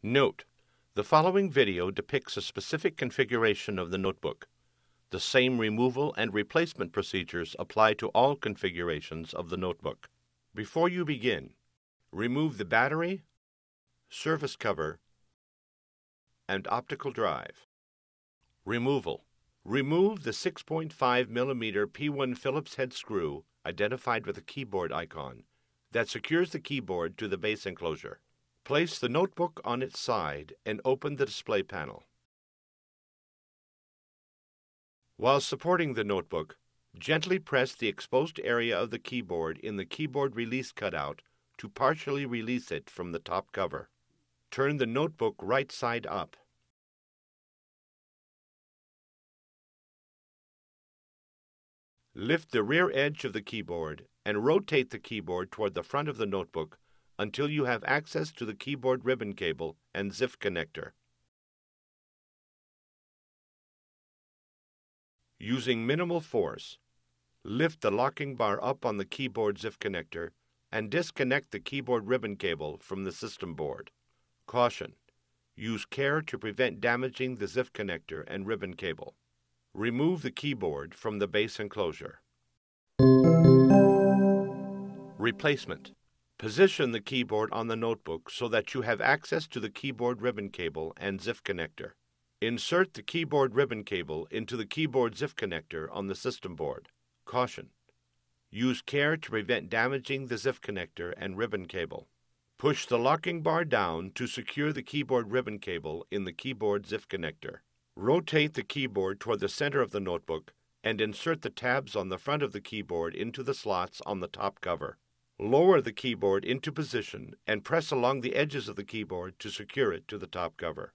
Note: the following video depicts a specific configuration of the notebook. The same removal and replacement procedures apply to all configurations of the notebook. Before you begin, remove the battery, surface cover, and optical drive. Removal. Remove the 6.5 mm P1 Phillips head screw, identified with a keyboard icon, that secures the keyboard to the base enclosure. Place the notebook on its side and open the display panel. While supporting the notebook, gently press the exposed area of the keyboard in the keyboard release cutout to partially release it from the top cover. Turn the notebook right side up. Lift the rear edge of the keyboard and rotate the keyboard toward the front of the notebook until you have access to the keyboard ribbon cable and ZIF connector. Using minimal force, lift the locking bar up on the keyboard ZIF connector and disconnect the keyboard ribbon cable from the system board. Caution: use care to prevent damaging the ZIF connector and ribbon cable. Remove the keyboard from the base enclosure. Replacement. Position the keyboard on the notebook so that you have access to the keyboard ribbon cable and ZIF connector. Insert the keyboard ribbon cable into the keyboard ZIF connector on the system board. Caution: use care to prevent damaging the ZIF connector and ribbon cable. Push the locking bar down to secure the keyboard ribbon cable in the keyboard ZIF connector. Rotate the keyboard toward the center of the notebook and insert the tabs on the front of the keyboard into the slots on the top cover. Lower the keyboard into position and press along the edges of the keyboard to secure it to the top cover.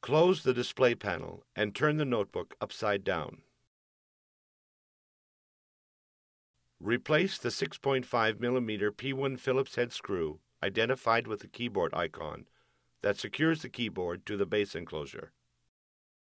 Close the display panel and turn the notebook upside down. Replace the 6.5 mm P1 Phillips head screw, identified with the keyboard icon, that secures the keyboard to the base enclosure.